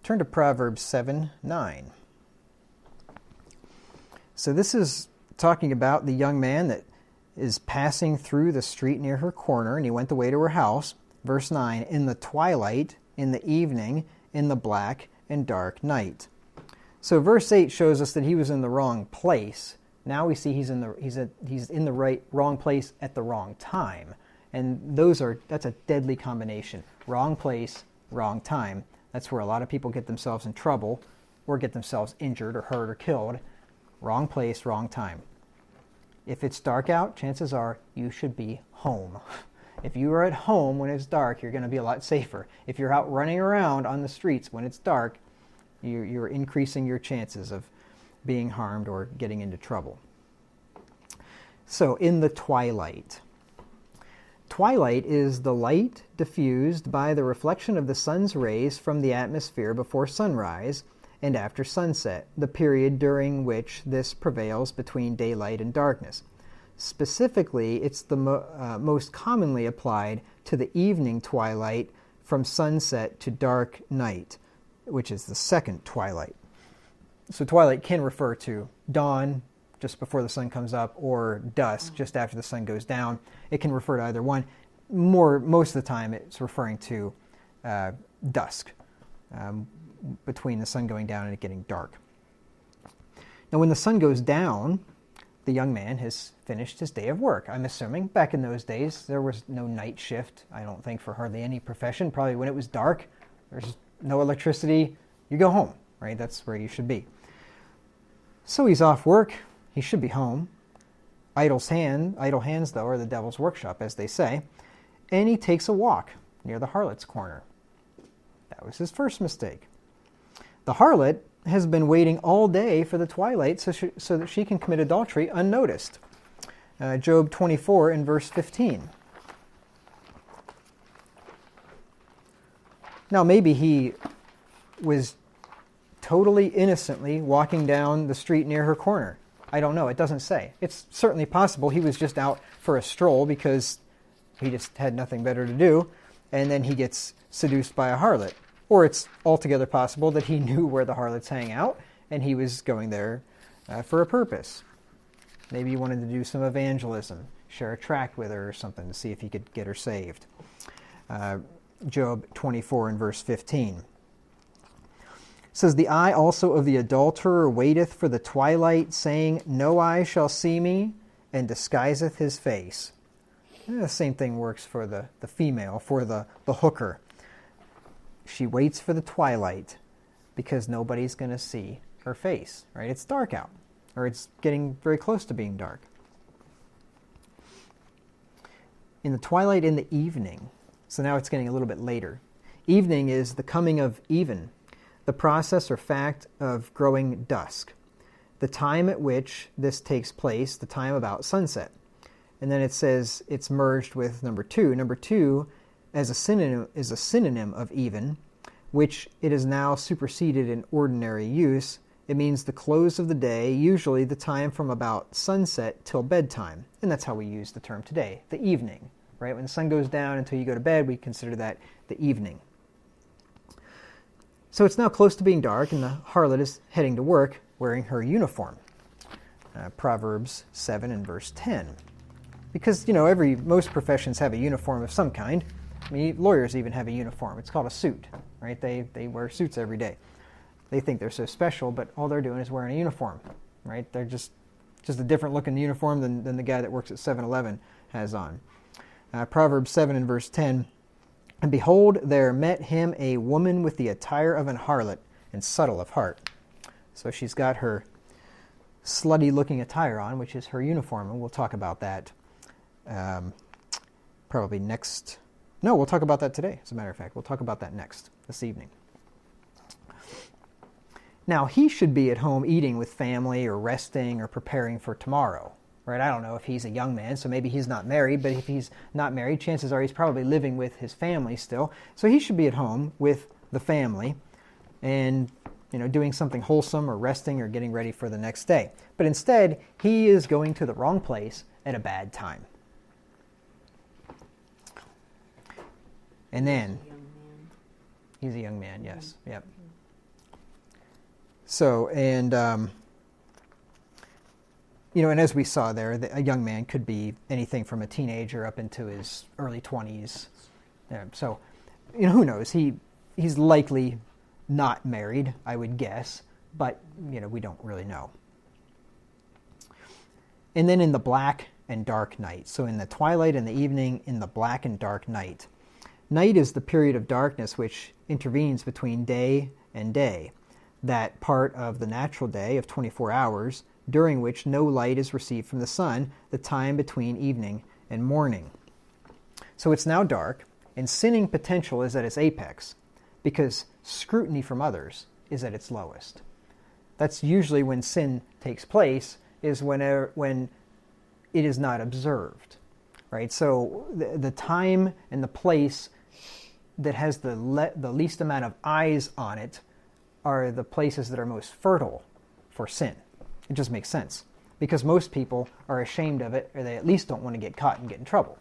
Turn to Proverbs 7:9. So this is talking about the young man that is passing through the street near her corner, and he went the way to her house. Verse 9, in the twilight, in the evening, in the black and dark night. So verse 8 shows us that he was in the wrong place. Now we see he's in the wrong place at the wrong time. And that's a deadly combination. Wrong place, wrong time. That's where a lot of people get themselves in trouble or get themselves injured or hurt or killed. Wrong place, wrong time. If it's dark out, chances are you should be home. If you are at home when it's dark, you're going to be a lot safer. If you're out running around on the streets when it's dark, you're increasing your chances of being harmed or getting into trouble. So, in the twilight. Twilight is the light diffused by the reflection of the sun's rays from the atmosphere before sunrise and after sunset, the period during which this prevails between daylight and darkness. Specifically, it's the most commonly applied to the evening twilight from sunset to dark night, which is the second twilight. So twilight can refer to dawn, just before the sun comes up, or dusk, just after the sun goes down. It can refer to either one. Most of the time, it's referring to dusk, between the sun going down and it getting dark. Now, when the sun goes down, the young man has finished his day of work. I'm assuming back in those days, there was no night shift, I don't think, for hardly any profession. Probably when it was dark, there's no electricity, you go home, right? That's where you should be. So he's off work. He should be home. Idle hands, though, are the devil's workshop, as they say. And he takes a walk near the harlot's corner. That was his first mistake. The harlot has been waiting all day for the twilight so that she can commit adultery unnoticed. Job 24 and verse 15. Now, maybe he was totally innocently walking down the street near her corner. I don't know. It doesn't say. It's certainly possible he was just out for a stroll because he just had nothing better to do, and then he gets seduced by a harlot. Or it's altogether possible that he knew where the harlots hang out, and he was going there for a purpose. Maybe he wanted to do some evangelism, share a tract with her or something to see if he could get her saved. Job 24 and verse 15. It says, the eye also of the adulterer waiteth for the twilight, saying, no eye shall see me, and disguiseth his face. And the same thing works for the female, for the hooker. She waits for the twilight because nobody's going to see her face, right? It's dark out, or it's getting very close to being dark. In the twilight in the evening, so now it's getting a little bit later. Evening is the coming of even, the process or fact of growing dusk, the time at which this takes place, the time about sunset. And then it says it's merged with number 2. Number 2 as a synonym is a synonym of even, which it is now superseded in ordinary use. It means the close of the day, usually the time from about sunset till bedtime. And that's how we use the term today, the evening, right? When the sun goes down until you go to bed, we consider that the evening. So it's now close to being dark, and the harlot is heading to work wearing her uniform. Proverbs 7 and verse 10. Because, most professions have a uniform of some kind. I mean, lawyers even have a uniform. It's called a suit, right? They wear suits every day. They think they're so special, but all they're doing is wearing a uniform, right? They're just a different looking uniform than the guy that works at 7-Eleven has on. Proverbs 7 and verse 10. And behold, there met him a woman with the attire of an harlot and subtle of heart. So she's got her slutty-looking attire on, which is her uniform, and we'll talk about that probably next. No, we'll talk about that today, as a matter of fact. We'll talk about that this evening. Now, he should be at home eating with family or resting or preparing for tomorrow, right? I don't know if he's a young man, so maybe he's not married, but if he's not married, chances are he's probably living with his family still. So he should be at home with the family and, doing something wholesome or resting or getting ready for the next day. But instead, he is going to the wrong place at a bad time. And then, he's a young man, yes. Yep. So, and, and as we saw there, a young man could be anything from a teenager up into his early 20s. So, who knows? He's likely not married, I would guess, but, we don't really know. And then in the black and dark night. So in the twilight and the evening, in the black and dark night. Night is the period of darkness which intervenes between day and day, that part of the natural day of 24 hours during which no light is received from the sun, the time between evening and morning. So it's now dark, and sinning potential is at its apex, because scrutiny from others is at its lowest. That's usually when sin takes place, is when it is not observed, right? So the time and the place that has the least amount of eyes on it are the places that are most fertile for sin. It just makes sense, because most people are ashamed of it, or they at least don't want to get caught and get in trouble.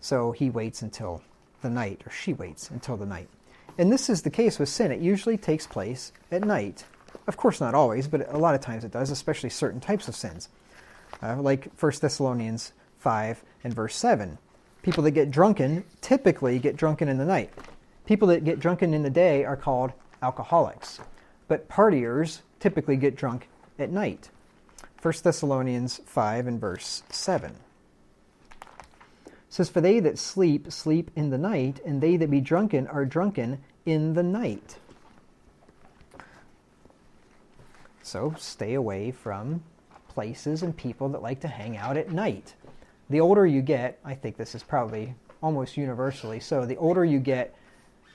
So he waits until the night, or she waits until the night. And this is the case with sin. It usually takes place at night. Of course, not always, but a lot of times it does, especially certain types of sins. Like 1 Thessalonians 5 and verse 7. People that get drunken typically get drunken in the night. People that get drunken in the day are called alcoholics. But partiers typically get drunk at night. 1 Thessalonians 5 and verse 7. It says, "For they that sleep, sleep in the night, and they that be drunken are drunken in the night." So stay away from places and people that like to hang out at night. The older you get, I think this is probably almost universally so, the older you get,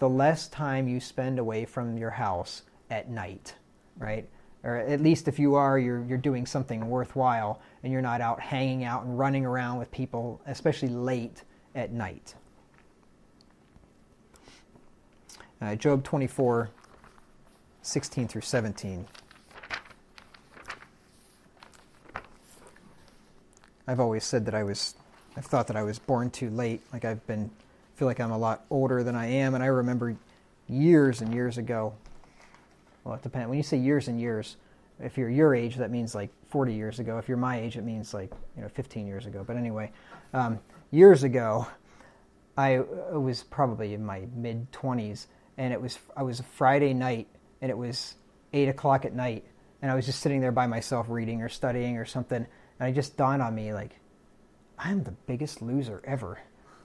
the less time you spend away from your house at night, right? Or at least if you are, you're doing something worthwhile and you're not out hanging out and running around with people, especially late at night. Job 24, 16 through 17. I've always said that I've thought that I was born too late. Like feel like I'm a lot older than I am. And I remember years and years ago, well, it depends. When you say years and years, if you're your age, that means like 40 years ago. If you're my age, it means like 15 years ago. But anyway, years ago, I was probably in my mid-20s, and I was a Friday night, and it was 8 o'clock at night, and I was just sitting there by myself reading or studying or something, and it just dawned on me, like, I'm the biggest loser ever.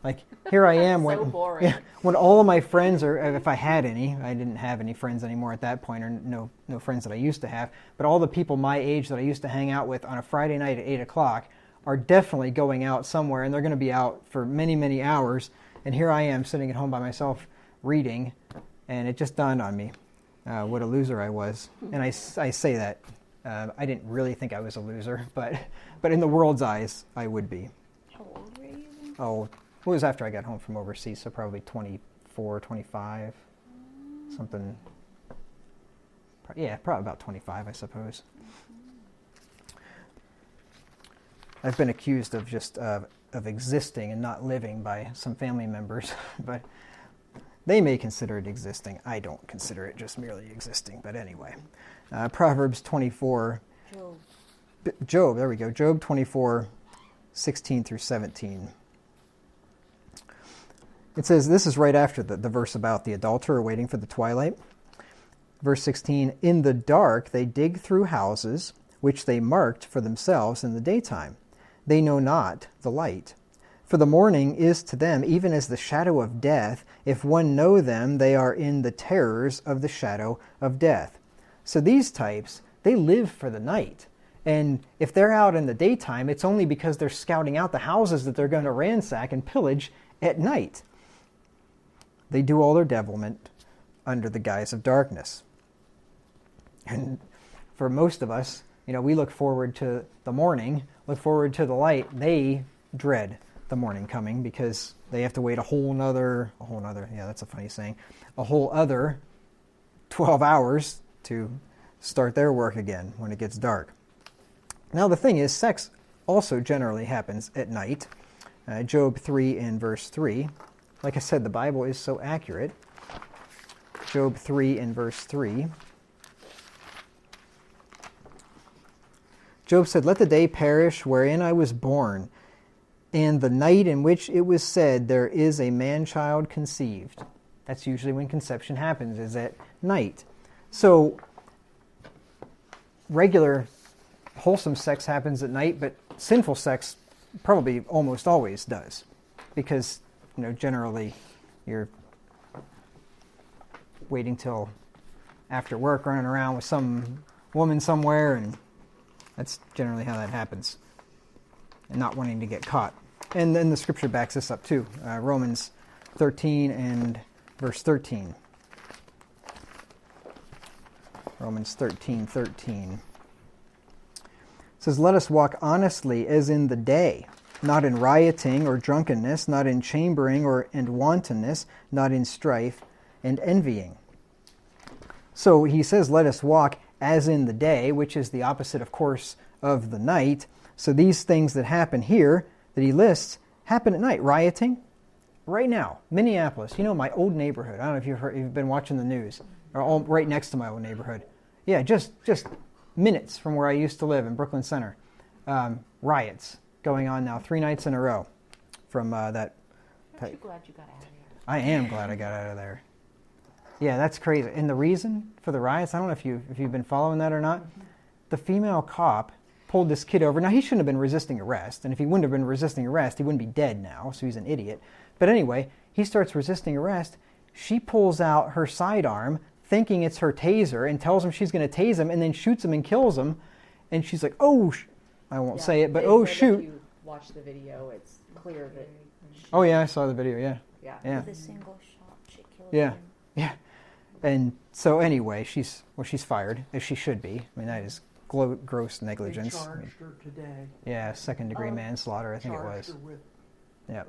Like, here I am when all of my friends are, if I had any, I didn't have any friends anymore at that point, or no friends that I used to have, but all the people my age that I used to hang out with on a Friday night at 8 o'clock are definitely going out somewhere, and they're going to be out for many, many hours, and here I am sitting at home by myself reading, and it just dawned on me what a loser I was. And I say that. I didn't really think I was a loser, but in the world's eyes, I would be. How old were you? Oh, it was after I got home from overseas, so probably 24, 25, something. Yeah, probably about 25, I suppose. I've been accused of just of existing and not living by some family members, but they may consider it existing. I don't consider it just merely existing, but anyway. Proverbs 24. Job, there we go. Job 24, 16 through 17. It says, this is right after the verse about the adulterer waiting for the twilight. Verse 16, "In the dark they dig through houses, which they marked for themselves in the daytime. They know not the light. For the morning is to them even as the shadow of death. If one know them, they are in the terrors of the shadow of death." So these types, they live for the night. And if they're out in the daytime, it's only because they're scouting out the houses that they're going to ransack and pillage at night. They do all their devilment under the guise of darkness. And for most of us, we look forward to the morning, look forward to the light. They dread the morning coming because they have to wait a whole other, yeah, that's a funny saying, a whole other 12 hours to start their work again when it gets dark. Now the thing is, sex also generally happens at night. Job 3 and verse 3. Like I said, the Bible is so accurate. Job 3 and verse 3. Job said, "Let the day perish wherein I was born, and the night in which it was said, there is a man-child conceived." That's usually when conception happens, is at night. So regular wholesome sex happens at night, but sinful sex probably almost always does, because generally you're waiting till after work, running around with some woman somewhere, and that's generally how that happens, and not wanting to get caught. And then the scripture backs this up too. Romans 13 and verse 13. Romans 13:13 says, "Let us walk honestly as in the day, not in rioting or drunkenness, not in chambering and wantonness, not in strife and envying." So he says, let us walk as in the day, which is the opposite, of course, of the night. So these things that happen here, that he lists, happen at night. Rioting, right now, Minneapolis, my old neighborhood. I don't know if you've been watching the news, or all right next to my old neighborhood. Yeah, just minutes from where I used to live in Brooklyn Center. Riots going on now, 3 nights in a row from that. Aren't you glad you got out of there? I am glad I got out of there. Yeah, that's crazy. And the reason for the riots, I don't know if you've been following that or not. Mm-hmm. The female cop pulled this kid over. Now, he shouldn't have been resisting arrest, and if he wouldn't have been resisting arrest, he wouldn't be dead now, so he's an idiot. But anyway, he starts resisting arrest. She pulls out her sidearm, thinking it's her taser, and tells him she's going to tase him, and then shoots him and kills him. And she's like, I won't say it, but shoot. If you watch the video, it's clear that... Oh, yeah, I saw the video, yeah. Yeah. With a single shot, she killed him. Yeah. And so anyway, she's fired, as she should be. I mean, that is gross negligence. They charged her today. Yeah, second-degree manslaughter, I think it was. Her with... Yeah.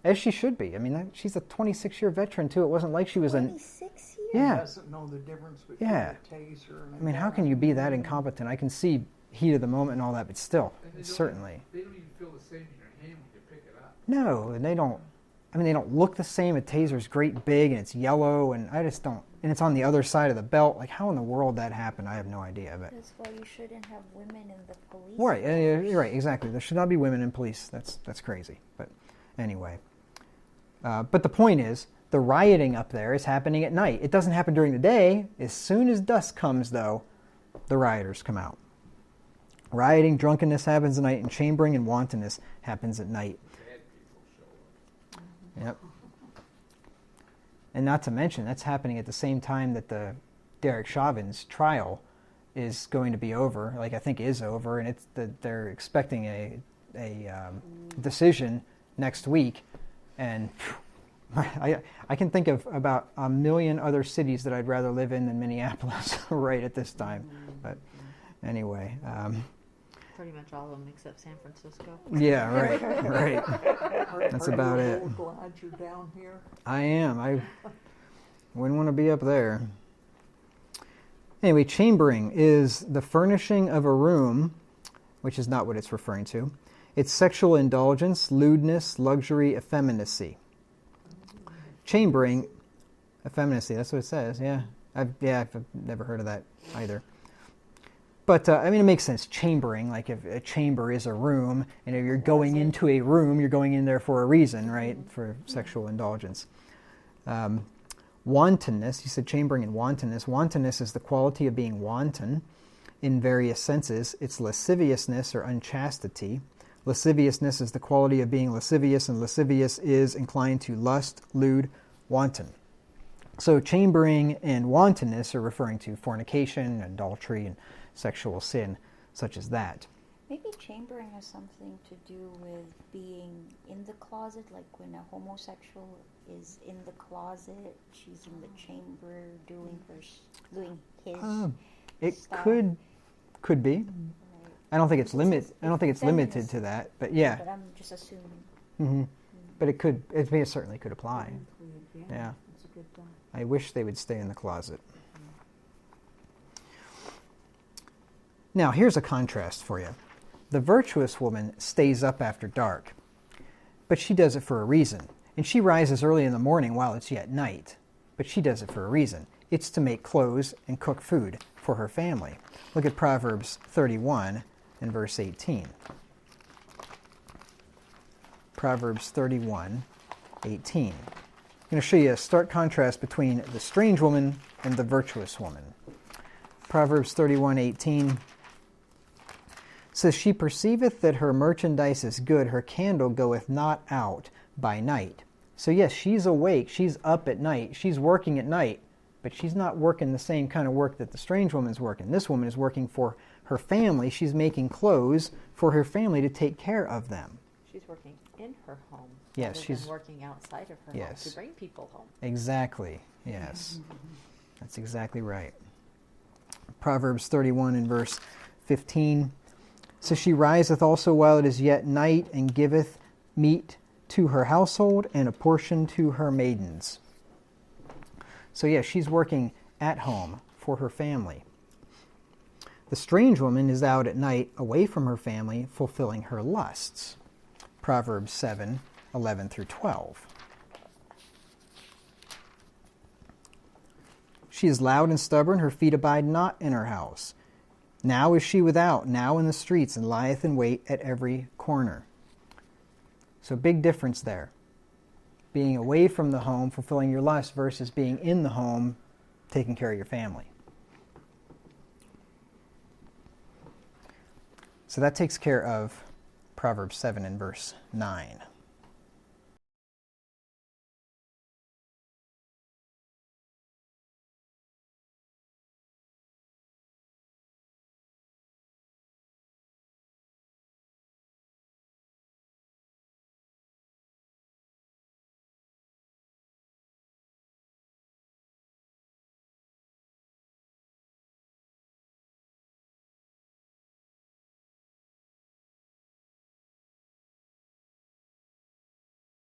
As she should be. I mean, she's a 26-year veteran, too. It wasn't like she was 26 years? Yeah. She doesn't know the difference between a taser and I mean, how can you be that incompetent? I can see heat of the moment and all that, but still, certainly. They don't even feel the same in your hand when you pick it up. No, and they don't. I mean, they don't look the same. A taser's great big, and it's yellow, and I just don't. And it's on the other side of the belt. Like, how in the world that happened, I have no idea. But that's why you shouldn't have women in the police. Right, you're right, exactly. There should not be women in police. That's crazy. But anyway. But the point is, the rioting up there is happening at night. It doesn't happen during the day. As soon as dusk comes, though, the rioters come out. Rioting, drunkenness happens at night, and chambering and wantonness happens at night. Bad people show up. Yep. And not to mention, that's happening at the same time that the Derek Chauvin's trial is going to be over. Like, I think is over, and they're expecting a decision next week. And I can think of about a million other cities that I'd rather live in than Minneapolis right at this time. But anyway. Pretty much all of them except San Francisco. Yeah, right. That's about it. I'm glad you're down here. I am. I wouldn't want to be up there. Anyway, chambering is the furnishing of a room, which is not what it's referring to. It's sexual indulgence, lewdness, luxury, effeminacy. Chambering, effeminacy, that's what it says, yeah. I've never heard of that either. But, I mean, it makes sense. Chambering, like if a chamber is a room, and if you're going into a room, you're going in there for a reason, right? For sexual indulgence. Wantonness, you said chambering and wantonness. Wantonness is the quality of being wanton in various senses. It's lasciviousness or unchastity. Lasciviousness is the quality of being lascivious, and lascivious is inclined to lust, lewd, wanton. So chambering and wantonness are referring to fornication, adultery, and sexual sin, such as that. Maybe chambering has something to do with being in the closet, like when a homosexual is in the closet, she's in the chamber doing his It stuff. could be. Right. I don't think it's limited to that, but yeah. But I'm just assuming. Mm-hmm. But it certainly could apply. Yeah. That's a good point. I wish they would stay in the closet. Now, here's a contrast for you. The virtuous woman stays up after dark, but she does it for a reason. And she rises early in the morning while it's yet night, but she does it for a reason. It's to make clothes and cook food for her family. Look at Proverbs 31, and verse 18. Proverbs 31, 18. I'm going to show you a stark contrast between the strange woman and the virtuous woman. Proverbs 31, 18 says, She perceiveth that her merchandise is good, her candle goeth not out by night. So yes, she's awake, she's up at night, she's working at night, but she's not working the same kind of work that the strange woman's working. This woman is working for her family. She's making clothes for her family to take care of them. She's working in her home. Yes, rather she's than working outside of her home to bring people home. Exactly. Yes. That's exactly right. Proverbs 31 and verse 15 says, She riseth also while it is yet night, and giveth meat to her household, and a portion to her maidens. So yes, she's working at home for her family. The strange woman is out at night, away from her family, fulfilling her lusts. Proverbs 7, 11 through 12. She is loud and stubborn, her feet abide not in her house. Now is she without, now in the streets, and lieth in wait at every corner. So big difference there. Being away from the home, fulfilling your lust, versus being in the home, taking care of your family. So that takes care of Proverbs 7 and verse 9.